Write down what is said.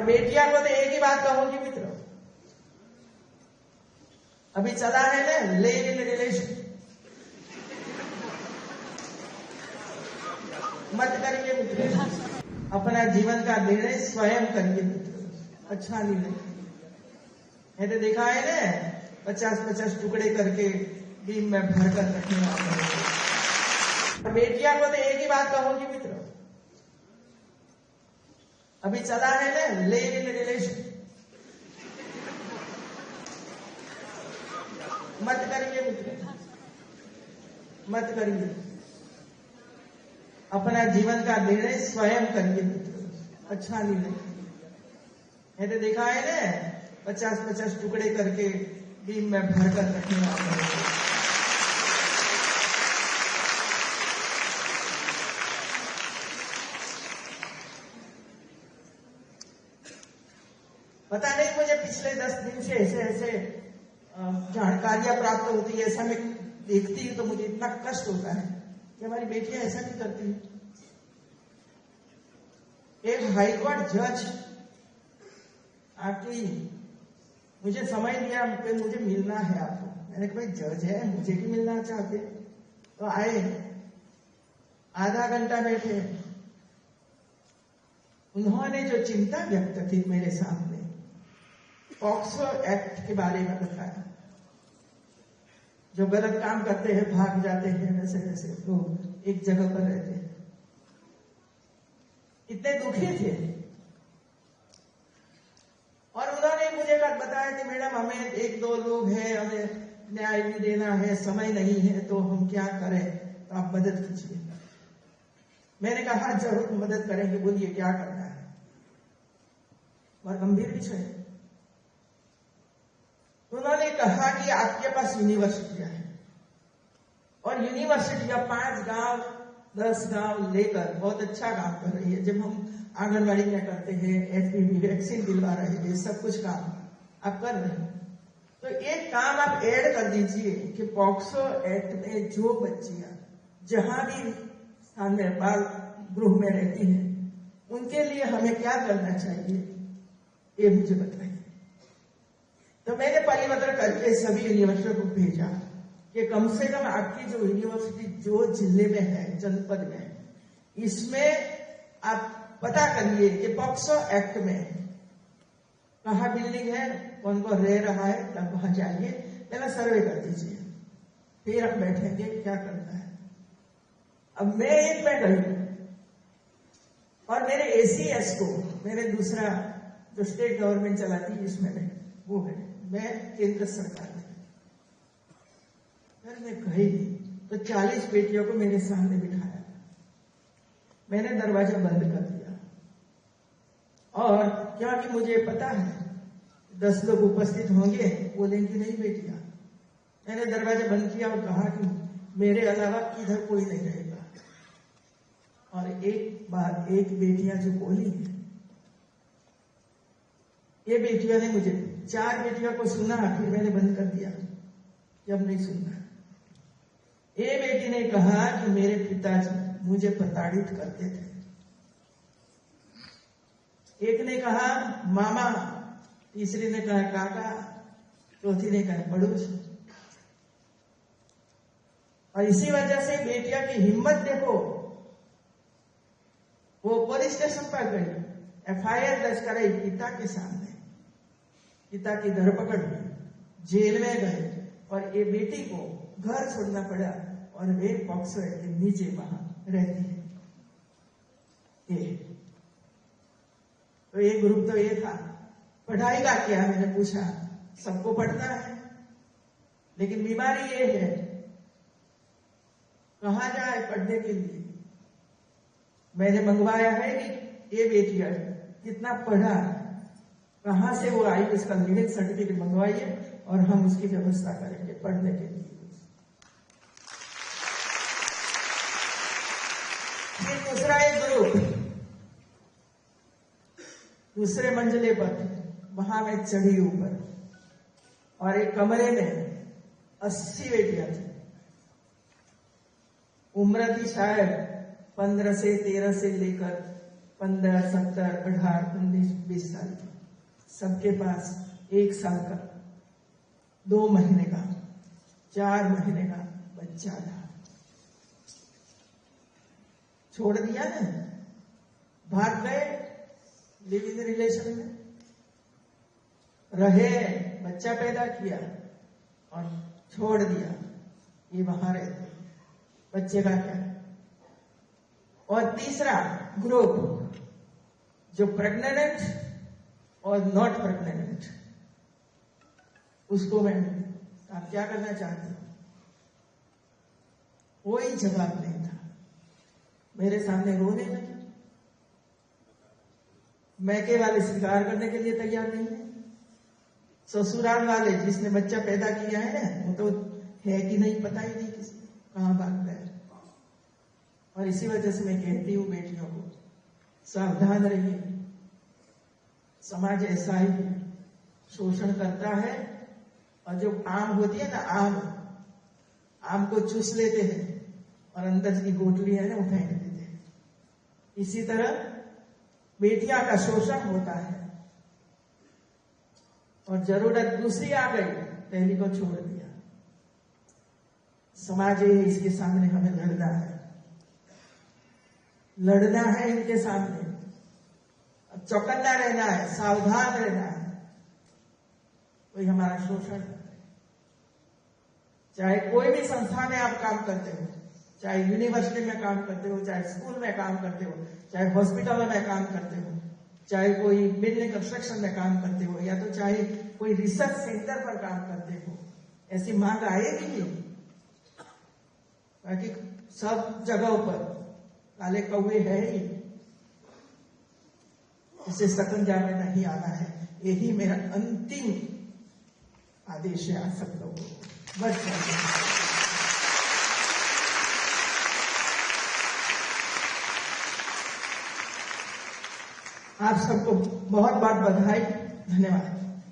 बेटिया को तो एक ही बात कहूंगी मित्रों, अभी चला है ना लिव इन रिलेशन, मत करिए मित्रों। अपना जीवन का निर्णय स्वयं करिए मित्रों, अच्छा निर्णय। है तो देखा है ना 50-50 टुकड़े करके बीम में भर कर रखने वाले। बेटिया को तो एक ही बात कहूंगी मित्रों, अभी चला है ना लिव इन रिलेशन, मत करिए मित्रों, मत करिए। अपना जीवन का निर्णय स्वयं करिए मित्रों, अच्छा निर्णय। है तो देखा है ना 50-50 टुकड़े करके बीम में भर कर रखने वाले। पता नहीं मुझे पिछले 10 दिन से ऐसे जानकारियां प्राप्त होती है, ऐसा मैं देखती हूं तो मुझे इतना कष्ट होता है कि हमारी बेटियां ऐसा नहीं करती। एक हाईकोर्ट जज आके मुझे समय दिया, मुझे मिलना है आपको। मैंने कहा भाई जज है, मुझे भी मिलना चाहते, तो आए, आधा घंटा बैठे। उन्होंने जो चिंता व्यक्त की मेरे सामने पॉक्सो एक्ट के बारे में बताया। जो गलत काम करते हैं, भाग जाते हैं, वैसे वैसे लोग एक जगह पर रहते हैं। इतने दुखी थे और उन्होंने मुझे बताया कि मैडम हमें 1-2 लोग हैं, हमें न्याय भी देना है, समय नहीं है, तो हम क्या करें, तो आप मदद कीजिए। मैंने कहा जरूर मदद करेंगे, बोलिए क्या करना है। और गंभीर विषय है। उन्होंने कहा कि आपके पास यूनिवर्सिटियां हैं और यूनिवर्सिटियां 5 गांव 10 गांव लेकर बहुत अच्छा काम कर रही है। जब हम आंगनबाड़ी में करते हैं, एचपीवी वैक्सीन दिलवा रहे हैं, सब कुछ काम आप कर रहे हैं, तो एक काम आप ऐड कर दीजिए कि पॉक्सो एक्ट में जो बच्चियां जहां भी स्थान में बाल गृह में रहती हैं, उनके लिए हमें क्या करना चाहिए, ये मुझे बताइए। तो मैंने परिवर्तन करके सभी यूनिवर्सिटियों को भेजा कि कम से कम आपकी जो यूनिवर्सिटी जो जिले में है, जनपद में है, इसमें आप पता करिए कि पॉक्सो एक्ट में कहाँ बिल्डिंग है, कौन कौन रह रहा है, तब वहां जाइए, पहला सर्वे कर दीजिए, फिर हम बैठेंगे क्या करना है। अब मैं एक में गई और मेरे एसीएस को, मेरे दूसरा जो स्टेट गवर्नमेंट चलाती है इसमें वो है, मैं केंद्र सरकार में। फिर मैं गई तो 40 बेटियों को मेरे सामने बिठाया। मैंने दरवाजा बंद कर दिया और क्योंकि मुझे पता है 10 लोग उपस्थित होंगे, बोलेंगे नहीं बेटियां। मैंने दरवाजा बंद किया और कहा कि मेरे अलावा इधर कोई नहीं रहेगा। और एक बार एक बेटियां जो बोली, ये बेटियों ने मुझे 4 बेटियों को सुना, फिर मैंने बंद कर दिया कि अब नहीं सुनना। ये बेटी ने कहा कि मेरे पिताजी मुझे प्रताड़ित करते थे। एक ने कहा मामा, तीसरी ने कहा काका, चौथी ने कहा पड़ोसी। और इसी वजह से बेटिया की हिम्मत देखो, वो पुलिस स्टेशन पर गई, एफआईआर दर्ज कराई पिता के सामने, पिता की धरपकड़ हुई, जेल में गए और ये बेटी को घर छोड़ना पड़ा और वे पॉक्सो एक्ट के नीचे वहां रहती है। तो ये ग्रुप तो ये था। पढ़ाई का क्या, मैंने पूछा, सबको पढ़ना है, लेकिन बीमारी ये है कहां जाए पढ़ने के लिए। मैंने मंगवाया है कि ये बेटियां कितना पढ़ा, कहां से वो आई, उसका लीविंग सर्टिफिकेट मंगवाइए और हम उसकी व्यवस्था करेंगे पढ़ने के लिए। फिर दूसरा एक ग्रुप दूसरे मंजिले पर, वहां मैं चढ़ी ऊपर और एक कमरे में 80 बेटियां थी। उम्र थी शायद 15 से 13 से लेकर 15, 17, 18, 19, 20 साल की, सबके पास 1 साल का, 2 महीने का, 4 महीने का बच्चा था। छोड़ दिया ना, भाग गए, लिव इन रिलेशन में रहे, बच्चा पैदा किया और छोड़ दिया, ये वहां रहते, बच्चे का क्या। और तीसरा ग्रुप जो प्रेग्नेंट और नॉट प्रेग्नेंट, उसको मैं आप क्या करना चाहते हो? कोई जवाब नहीं था, मेरे सामने रोने लगे। मैके वाले स्वीकार करने के लिए तैयार नहीं है, ससुराल वाले जिसने बच्चा पैदा किया है ना, वो तो है कि नहीं पता ही नहीं किसी कहां भाग गए। और इसी वजह से मैं कहती हूँ बेटियों को, सावधान रहिए, समाज ऐसा ही शोषण करता है। और जो आम होती है ना, आम को चूस लेते हैं और अंदर की गोटली है ना वो फेंक देते हैं। इसी तरह बेटियां का शोषण होता है और जरूरत दूसरी आ गई, पहली को छोड़ दिया। समाज है, इसके सामने हमें लड़ना है, लड़ना है इनके सामने, चौकन्ना रहना है, सावधान रहना है। कोई हमारा शोषण, चाहे कोई भी संस्था में आप काम करते हो, चाहे यूनिवर्सिटी में काम करते हो, चाहे स्कूल में काम करते हो, चाहे हॉस्पिटल में काम करते हो, चाहे कोई बिल्डिंग कंस्ट्रक्शन में काम करते हो, या तो चाहे कोई रिसर्च सेंटर पर काम करते हो, ऐसी मांग आएगी नहीं। ताकि सब जगहों पर काले कौवे है ही, इसे सकंजा में नहीं आना है। यही मेरा अंतिम आदेश है आप सब लोगों को। बस आप सबको बहुत बहुत बधाई, धन्यवाद।